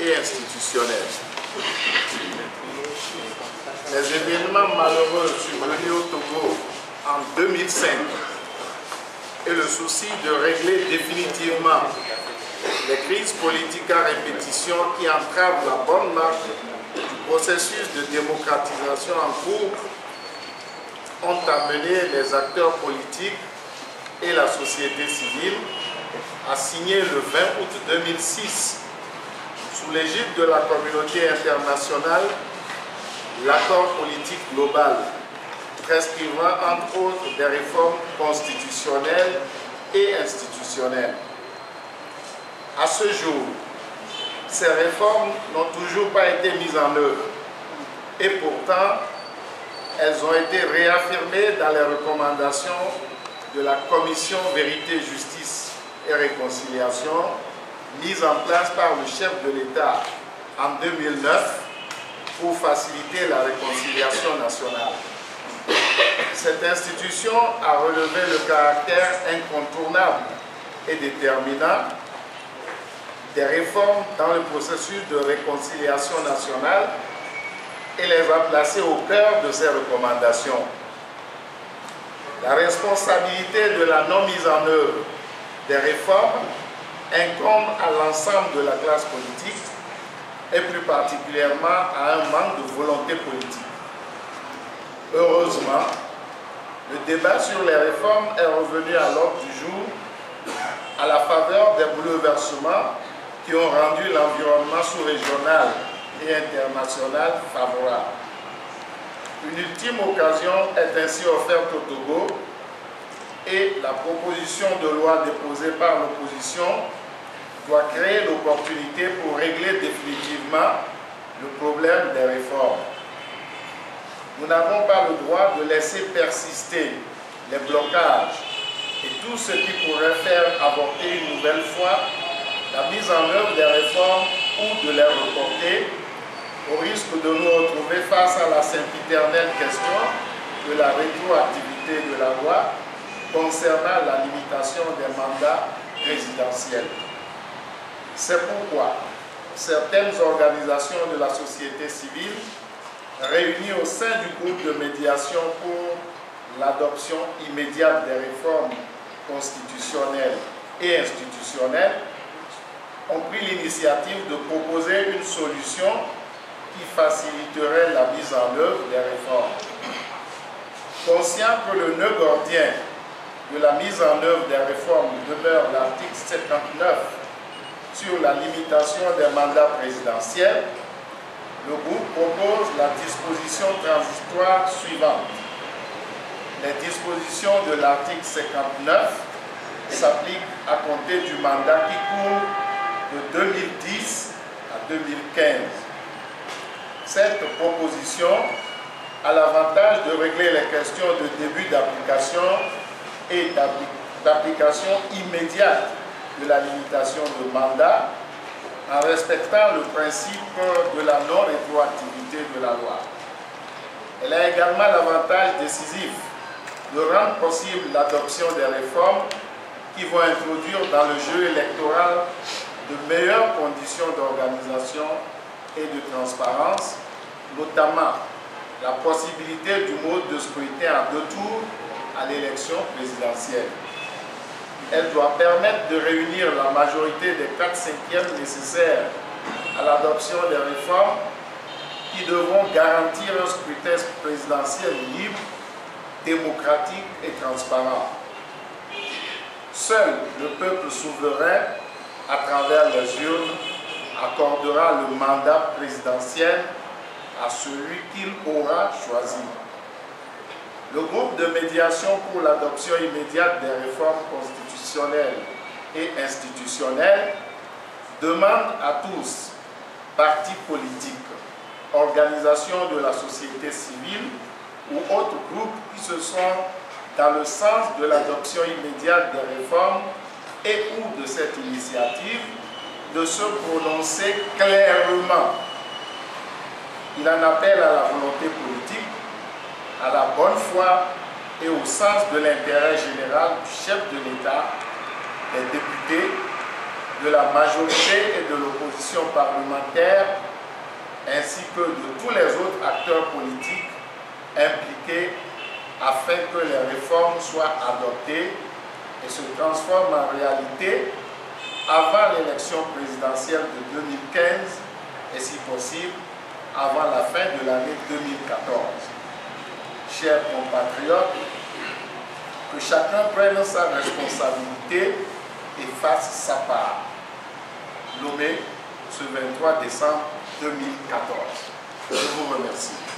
et institutionnelle. Les événements malheureux survenus au Togo en 2005 et le souci de régler définitivement les crises politiques à répétition qui entravent la bonne marche du processus de démocratisation en cours ont amené les acteurs politiques et la société civile à signer le 20 août 2006, sous l'égide de la communauté internationale, l'accord politique global prescrivant entre autres des réformes constitutionnelles et institutionnelles. À ce jour, ces réformes n'ont toujours pas été mises en œuvre et pourtant, elles ont été réaffirmées dans les recommandations de la Commission Vérité, Justice et Réconciliation mise en place par le chef de l'État en 2009 pour faciliter la réconciliation nationale. Cette institution a relevé le caractère incontournable et déterminant des réformes dans le processus de réconciliation nationale et les a placées au cœur de ces recommandations. La responsabilité de la non-mise en œuvre des réformes incombe à l'ensemble de la classe politique et plus particulièrement à un manque de volonté politique. Heureusement, le débat sur les réformes est revenu à l'ordre du jour à la faveur des bouleversements qui ont rendu l'environnement sous-régional et international favorable. Une ultime occasion est ainsi offerte au Togo et la proposition de loi déposée par l'opposition doit créer l'opportunité pour régler définitivement le problème des réformes. Nous n'avons pas le droit de laisser persister les blocages et tout ce qui pourrait faire avorter une nouvelle fois la mise en œuvre des réformes ou de les reporter, au risque de nous retrouver face à la sempiternelle question de la rétroactivité de la loi concernant la limitation des mandats présidentiels. C'est pourquoi certaines organisations de la société civile réunies au sein du groupe de médiation pour l'adoption immédiate des réformes constitutionnelles et institutionnelles ont pris l'initiative de proposer une solution qui faciliterait la mise en œuvre des réformes. Conscient que le nœud gordien de la mise en œuvre des réformes demeure l'article 59 sur la limitation des mandats présidentiels, le groupe propose la disposition transitoire suivante. Les dispositions de l'article 59 s'appliquent à compter du mandat qui court de 2010 à 2015. Cette proposition a l'avantage de régler les questions de début d'application et d'application immédiate de la limitation de mandat en respectant le principe de la non-rétroactivité de la loi. Elle a également l'avantage décisif de rendre possible l'adoption des réformes qui vont introduire dans le jeu électoral de meilleures conditions d'organisation et de transparence, notamment la possibilité du mode de scrutin à 2 tours à l'élection présidentielle. Elle doit permettre de réunir la majorité des 4/5 nécessaires à l'adoption des réformes qui devront garantir un scrutin présidentiel libre, démocratique et transparent. Seul le peuple souverain, à travers les urnes, accordera le mandat présidentiel à celui qu'il aura choisi. Le groupe de médiation pour l'adoption immédiate des réformes constitutionnelles et institutionnelles demande à tous, partis politiques, organisations de la société civile ou autres groupes qui se sont dans le sens de l'adoption immédiate des réformes et ou de cette initiative, de se prononcer clairement. Il en appelle à la volonté politique, à la bonne foi et au sens de l'intérêt général du chef de l'État, des députés, de la majorité et de l'opposition parlementaire, ainsi que de tous les autres acteurs politiques impliqués afin que les réformes soient adoptées et se transforment en réalité avant l'élection présidentielle de 2015 et si possible avant la fin de l'année 2014. Chers compatriotes, que chacun prenne sa responsabilité et fasse sa part. Nommé ce 23 décembre 2014. Je vous remercie.